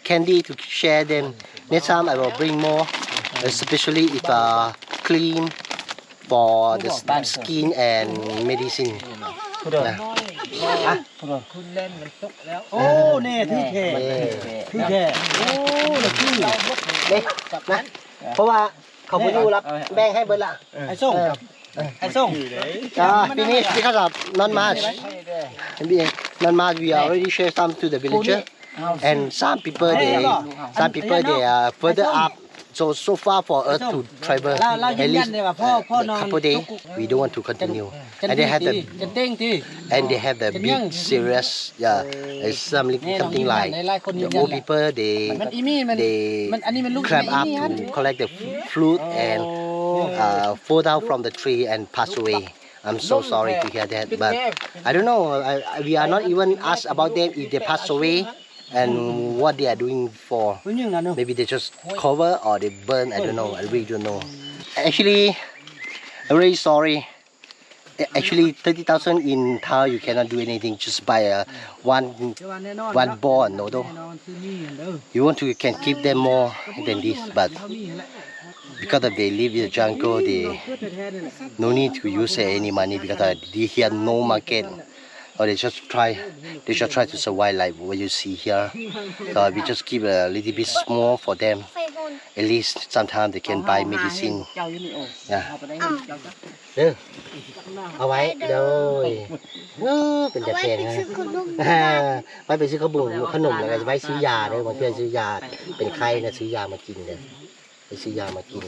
candy to share them. Next time I will bring more, especially if clean for the skin and medicine. Yeah. โอ้แน่ที่แท้ที่แท้โอ้ละคือ นะเพราะว่าเขาไม่รู้รับแบ่งให้เบิดละ ไอ้ส่งไอ้ส่ง finish because of not much we already share some to the villager and some people they are further up so far for us to travel at least a couple days we don't want to continue and they have the big serious something like the old people they climb up to collect the fruit and fall down from the tree and pass away. I'm so sorry to hear that, but I don't know. We are not even asked about them if they pass away and what they are doing for. Maybe they just cover or they burn. I don't know. I really don't know. Actually, I'm really sorry. Actually, 30,000 in town you cannot do anything. Just buy one ball and noodle. You want to, you can give them more than this, but because of they live in the jungle, they no need to use any money because they here no market, or they just try to survive like what you see here. So we just give a little bit small for them. At least sometimes they can buy medicine. Yeah. เอาไว้เลยเป็นจะเป็นนะไว้ไปซื้อขนมแล้วก็ไว้ซื้อยาด้วยบางทีซื้อยาเป็นไข้นะซื้อยามากินเลยไปซื้อยามากิน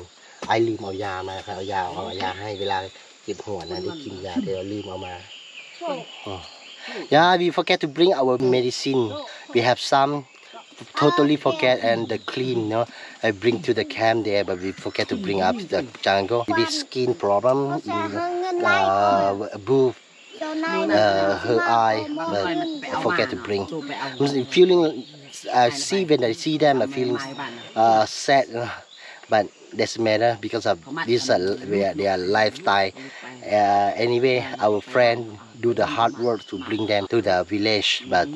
ไอ้ลืมเอายามาครับเอายาให้เวลาเจ็บหัวนะได้กินยาแต่เราลืมเอามา Yeah, we forget to bring our medicine. We have some totally forget and the clean, you know. I bring to the camp there, but we forget to bring up to the jungle. Maybe skin problem in blue her eye, but I forget to bring. I'm feeling, see when I see them, I feel sad, but doesn't matter because of this their lifestyle. Anyway, our friend do the hard work to bring them to the village, but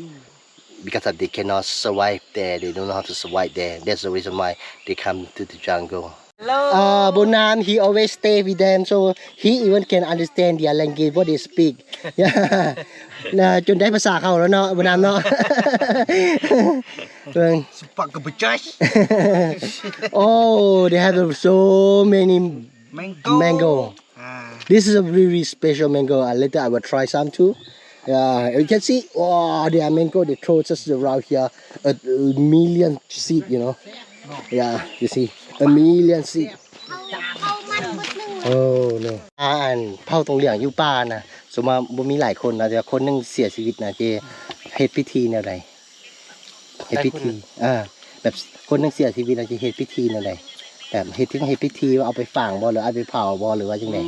because of they cannot survive there, they don't know how to survive there. That's the reason why they come to the jungle. Bonam, he always stay with them, so he even can understand their language, what they speak. Yeah. จนได้ภาษาเขาแล้วเนาะบนามเนาะ Oh, they have so many mango. This is a really special mango. Later I will try some too. You can see, oh, they are mango. They throw just around here a million seed, you know. Yeah, you see, a million seed. Oh no. อันเผาตรงเหลียงอยู่ป่านะสมมาบ่มีหลายคนนะแต่คนนึงเสียชีวิตนะที่เฮ็ดพิธีแนวใดเฮ็ดพิธีแบบคนนึงเสียชีวิตนะที่เฮ็ดพิธีแนวใดแบบเฮ็ดพิธีว่าเอาไปฝังบ่หรือเอาไปเผาบ่หรือว่าจังได๋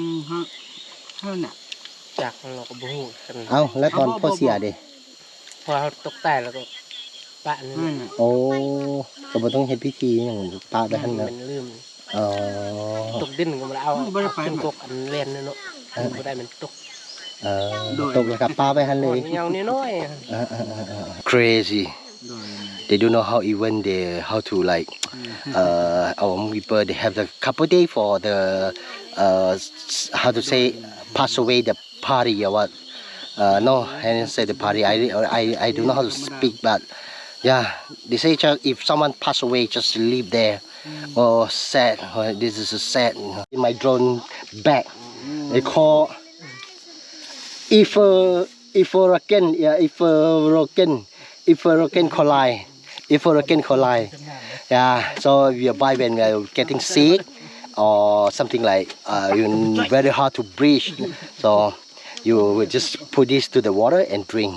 เฮาน่ะจากเราก็บ่ฮู้กัน เอ้าแล้วตอนพ่อเสียเด้ พอตกแต่แล้วก็ปะนี่ โอ้ก็บ่ต้องเฮ็ดพิธีหยังปะไปหั่นนะ มันลืม อ๋อ ตกดินก็บ่ได้เอาขึ้นกกอันเล่นเนาะบ่ได้มันตก ตกแล้วก็ปะไปหั่นเลย เงาน้อย crazy they don't know how even they how to like our people they have the couple day for the how to say pass away the party or what no I didn't say the party I don't know how to speak but yeah they say if someone pass away just leave there or sad or this is a sad in my drone back they call if hurricane collide yeah so we are by when we are getting sick or something like very hard to breathe so you will just put this to the water and drink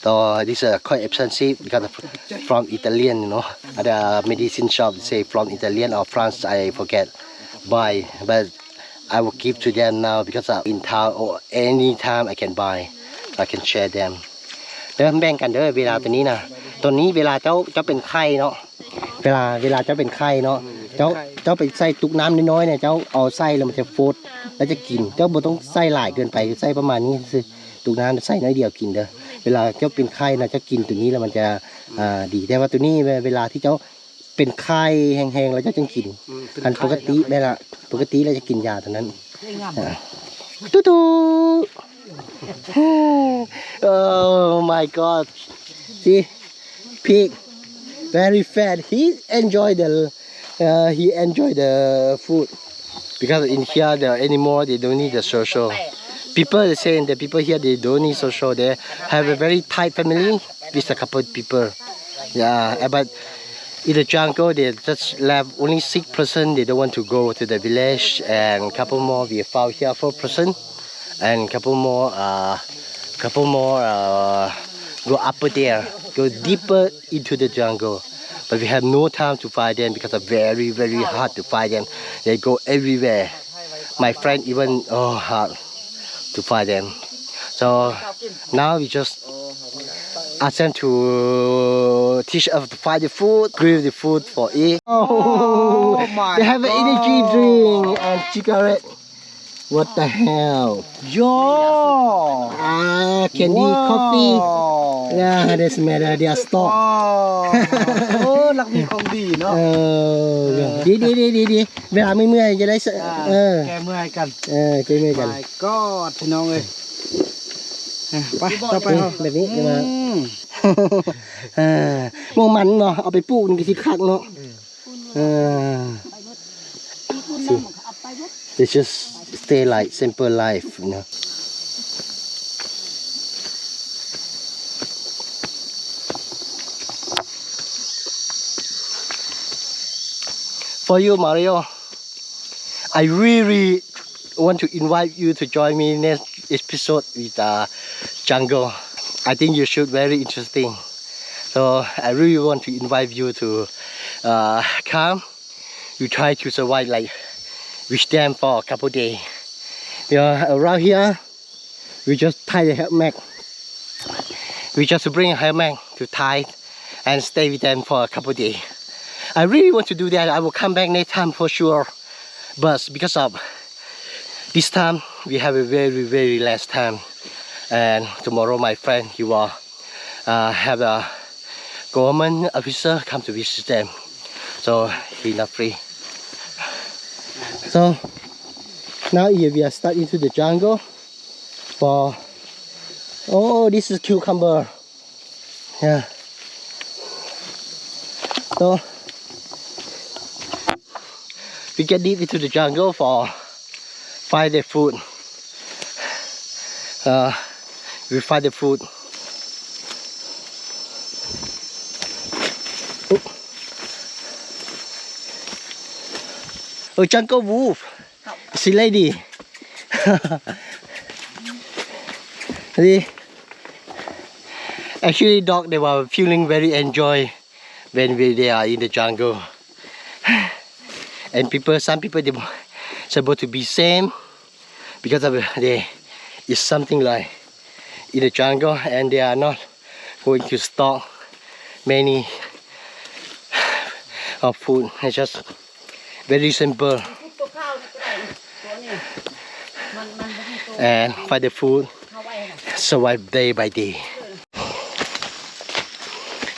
so this is quite expensive because from Italian you know the medicine shop say from Italian or France I forget buy but I will give to them now because in town or any time I can buy I can share them เด้อแบ่งกันเด้อเวลาตัวนี้นะตัวนี้เวลาเจ้าเป็นไข้เนาะเวลาเจ้าเป็นไข้เนาะเจ้าไปใส่ตุกน้ำน้อยๆเนี่ยเจ้าเอาใส่แล้วมันจะฟดแล้วจะกินเจ้าบ่ต้องใส่หลายเกินไปใส่ประมาณนี้คือตุกน้ำใส่น้อยเดียวกินเด้อเวลาเจ้าเป็นไข้นะเจ้ากินตัวนี้แล้วมันจะดีแต่ว่าตัวนี้เวลาที่เจ้าเป็นไข้แห้งๆแล้วเจ้าจึงกินอันปกติแม่ละปกติแล้วจะกินยาเท่านั้นตุ๊oh my god see pig very fat he enjoy the food because in here the anymore they don't need the social people are saying the people here they don't need social they have a very tight family with a couple of people yeah but in the jungle they just left only 6% they don't want to go to the village and couple more we found here 4% and couple more go up there go deeper into the jungle but we have no time to find them because it's very hard to find them they go everywhere my friend even hard to find them so now we just ask them to teach us to find the food grill the food for it they have an energy drink and cigarette what the hell candy coffee yeah that's matter they are stock ลักมีของดีเนาะดีเวลาไม่เมื่อยจะได้แก้เมื่อยกันแก้เมื่อยกัน My God พี่น้องเอ้ยไปต่อไปแบบนี้จะมาโมมันเนาะเอาไปปลูกนี่ก็สิคักเนาะthey just stay like simple life you know for you Mario I really want to invite you to join me next episode with jungle I think you should very interesting so I really want to invite you to come you try to survive like with them for a couple days around here we just tie the hammock we just bring a hammock to tie and stay with them for a couple days I really want to do that I will come back next time for sure but because of this time we have a very last time and tomorrow my friend he will have a government officer come to visit them so he's not free so now here we are stuck into the jungle for this is cucumber yeah so we get deep into the jungle for find the food we find the food Oh, jungle wolf. See, lady. See? Actually, dog, they were feeling very enjoy when they are in the jungle. And some people, they supposed to be same because of they is something like in the jungle, and they are not going to stock many of food. It's just very simple. And find the food, survive day by day.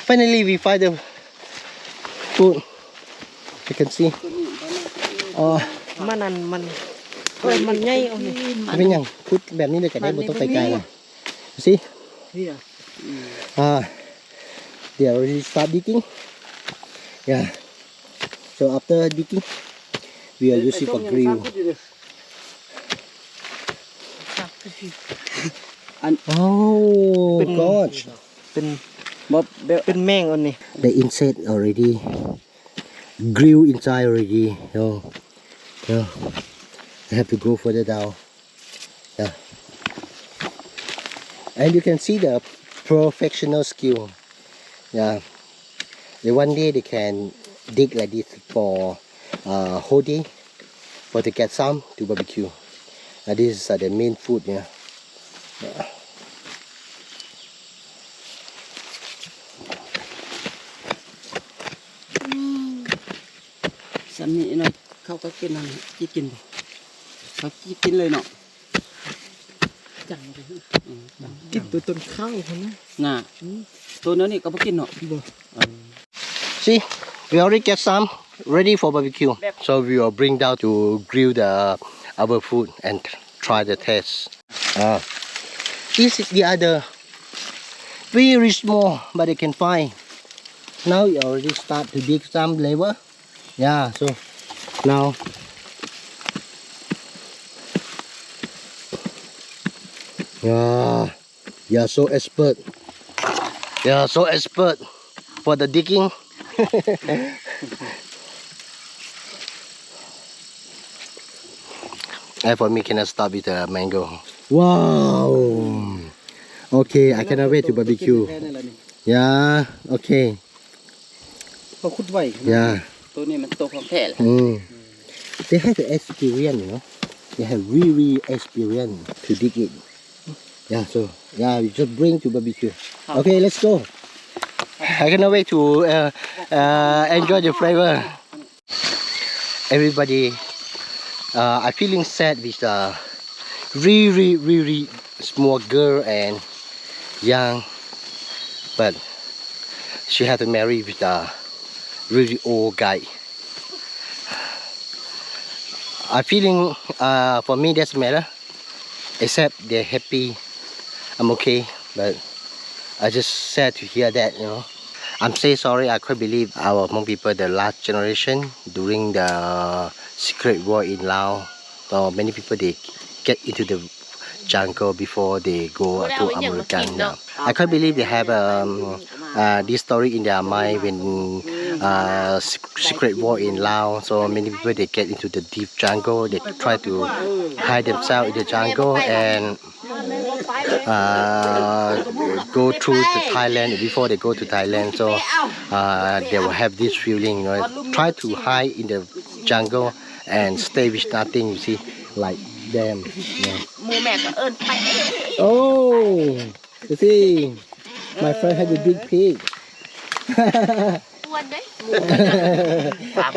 Finally, we find the food. You can see. Oh, มันนั่นมันมันใหญ่เอานี่ เป็นยังพูดแบบนี้เลยก็ได้บ่ต้องไปไกลนะ See? They already start digging. Yeah. So after digging, we are using for grill. Oh, gosh. เป็นบ่เป็นแมงอันนี้ The insect already grill inside already. So I have to go further down. Yeah. And you can see the professional skill. Yeah. One day they can dig like this for whole day for to get some to barbecue. This is the main food. Yeah.สามีน้อยเขาก็กินนั่นกินบ่เขากินเลยเนาะจังกินตัวต้นข้าวพุ่นน่ะตัวนั้นนี่ก็บ่กินเนาะบ่ See, we already get some ready for barbecue. So we will bring down to grill our food and try the taste. This is the other very small, but they can find. Now you already start to dig some labor. Yeah, so now you are so expert. You are so expert for the digging. And for me, cannot stop with the mango. Wow. Okay, I cannot wait to barbecue. Yeah. Okay. เขาขุดไว้ Yeah. ตัวนี้มันตัวของแท้แหละ They have the experience, you know. They have really experience to dig it. Yeah. So we just bring to barbecue. Okay, let's go. I cannot wait to enjoy the flavor. Everybody, I'm feeling sad with the really small girl and young, but she had to marry with a really old guy. I'm feeling for me doesn't matter, except they're happy. I'm okay, but I just sad to hear that, you know. I'm so sorry. I can't believe our Hmong people, the last generation, during the secret war in Laos. So many people they get into the jungle before they go to American. I can't believe they have this story in their mind when secret war in Laos. So many people they get into the deep jungle. They try to hide themselves in the jungle and go through to Thailand before they go to Thailand. So they will have this feeling, you know, try to hide in the jungle and stay with nothing. You see, like them. Yeah. หมู่แม่ก็เอิ้นไป Oh, you see, my friend had a big pig. อ้วนเด้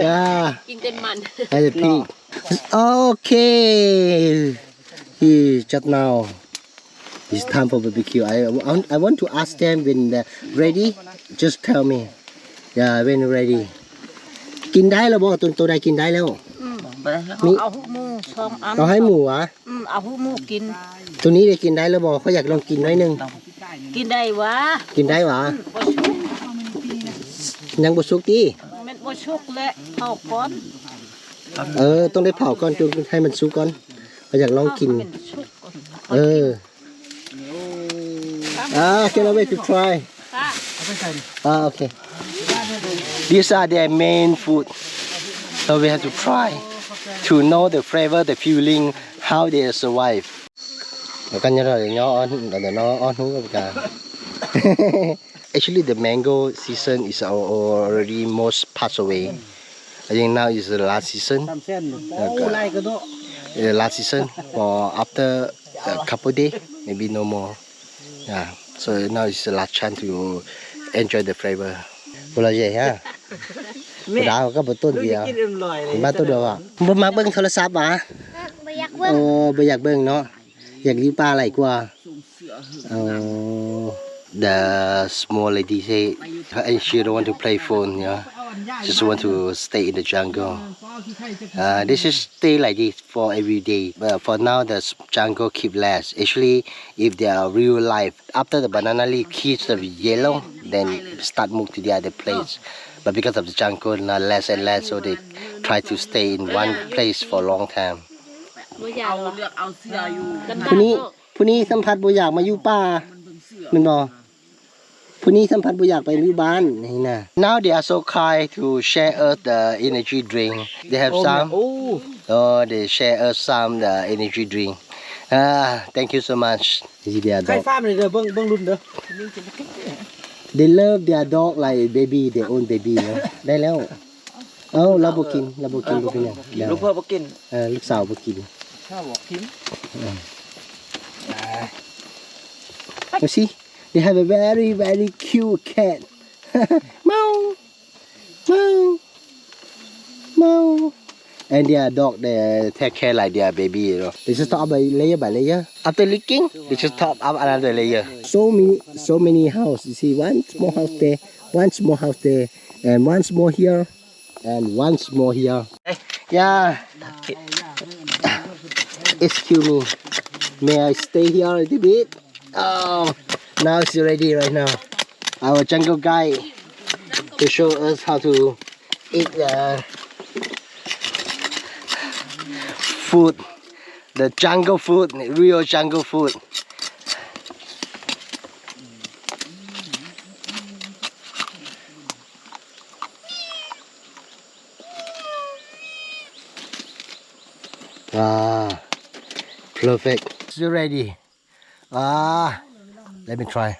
Yeah, กินแต่มัน had a pig. Okay, just now it's time for barbecue. I want to ask them when they're ready. Just tell me. Yeah, when ready. กินได้แล้วบ่ตัวใดกินได้แล้วมี เอาหูหมู2อัน เราให้หมูอ่ะ เอาหูหมูกิน ตัวนี้ได้กินได้แล้วบ่เขาอยากลองกินหน่อยนึง กินได้วะ กินได้หวะ บ่ชุก ยังบ่สุกติ แม่นบ่ชุกและเผาก่อน ต้องได้เผาก่อนจนให้มันสุกก่อนเขาอยากลองกิน แม่นชุกก่อน cannot wait to try. Okay. These are their main food, so we have to try. to know the flavor, the feeling, how they survive. Kan nhớ rồi nhỏ on hú cả. Actually, the mango season is already most passed away. I think now is the last season. 3เส้นไล่ก็เนาะ The last season or after a couple days, maybe no more. Yeah. So now is the last chance to enjoy the flavor. Boleh je ha. Dah ka betul dia. กินเอ็มลอยเลย มาตัวเดียวอ่ะบ่มักเบิ่งโทรศัพท์อ่ะ บ่อยากเบิ่ง โอ้บ่อยากเบิ่งเนาะอยากอยู่ป่าหลายกว่าThe small lady say and she don't want to play phone, yeah. Just want to stay in the jungle. This is stay like this for every day. But for now, the jungle keep less. Actually, if they are real life, after the banana leaf keeps the yellow, then start move to the other place. But because of the jungle, not less and less, so they try to stay in one place for a long time. บ่อยากหรอก เอาเสื้ออยู่ ผู้นี้สัมผัสบ่อยากมาอยู่ป่าแม่นบ่ผู้นี้สัมผัสบ่อยากไปอยู่บ้านนี่นะ Now they are so kind to share us the energy drink. They have some. They share us some the energy drink. Thank you so much. This is their ใคร dog. ฟาร์มนี่เด้อเบิ่งรุ่นเด้อ They love their dog like baby, their own baby เนาะได้แล้วเราบ่กินบ่เป็นหยังเดี๋ยว ลูกเพื่อบ่กิน ลูกสาวบ่กิน ถ้าบอกกิน You see, they have a very, very cute cat. Meow, meow, meow. And their dog, they take care like their baby, you know. They just top up by layer. After licking, they just top up another layer. So many houses. You see, one small house there, one small house there, and one small here, and one small here. Yeah. Excuse me. May I stay here a little bit? Oh, now it's ready right now. Our jungle guide to show us how to eat the food, the jungle food, real jungle food. Perfect. You ready? Let me try.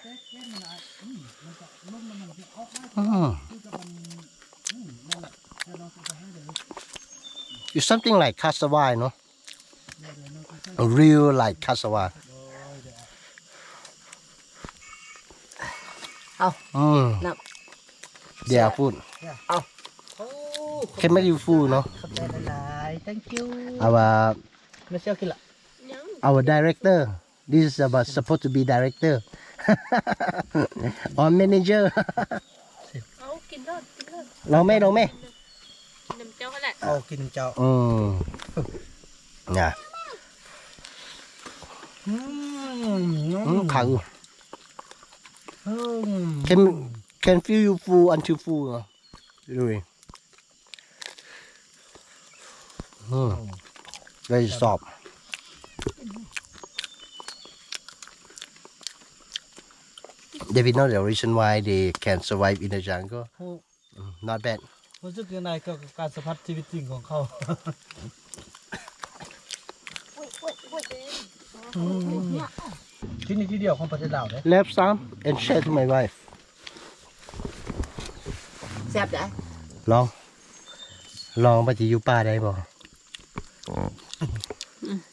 It's something like cassava, no? A real like cassava. No. Their food. Can make you full, no? Thank you Our ไม่เชื่อกินละ our director. This is about supposed to be director or manager. เอากินรอด ลองไหม น้ำเจ้าหั่นแหละ เอากินเจ้า Yeah. ขัง can feel you full until full. Really. Very soft. They will know the reason why they can survive in the jungle. Not bad. รู้สึกยังไงกับการสัมผัสชีวิตจริงของเขา ที่นี่ที่เดียวของประเทศลาวเด้ Left some and share to my wife. แซ่บได้ ลองไปที่อยู่ป่าได้บ่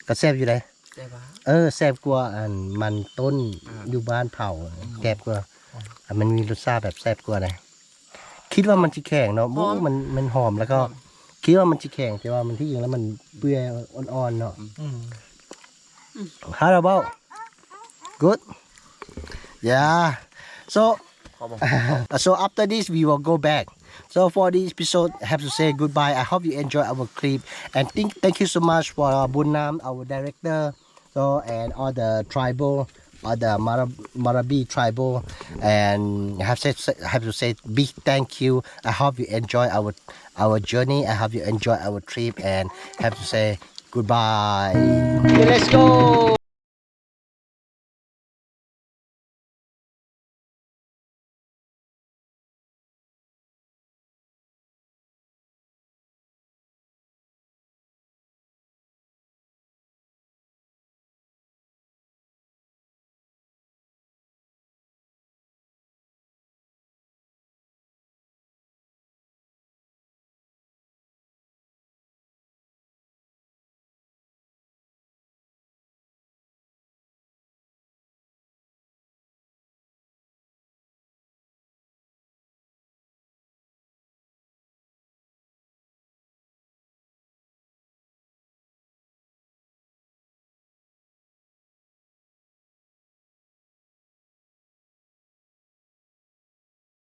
ก็แซ่บอยู่ได้ แซ่บว่า แซ่บกว่าอันมันต้นอยู่บ้านเผาแซ่บกว่ามันมีรสชาติแบบแซ่บกว่านะคิดว่ามันสิแข็งเนาะมันหอมแล้วก็คิดว่ามันสิแข็งแต่ว่ามันที่จริงแล้วมันเปื่อยอ่อนๆเนาะ How about good? Yeah. So after this we will go back. So for this episode, I have to say goodbye. I hope you enjoy our clip and thank you so much for Bunnam, our director, and all the tribal, all the Marabi tribal, and I have to say big thank you. I hope you enjoy our journey. I hope you enjoy our trip and have to say goodbye. Okay, let's go.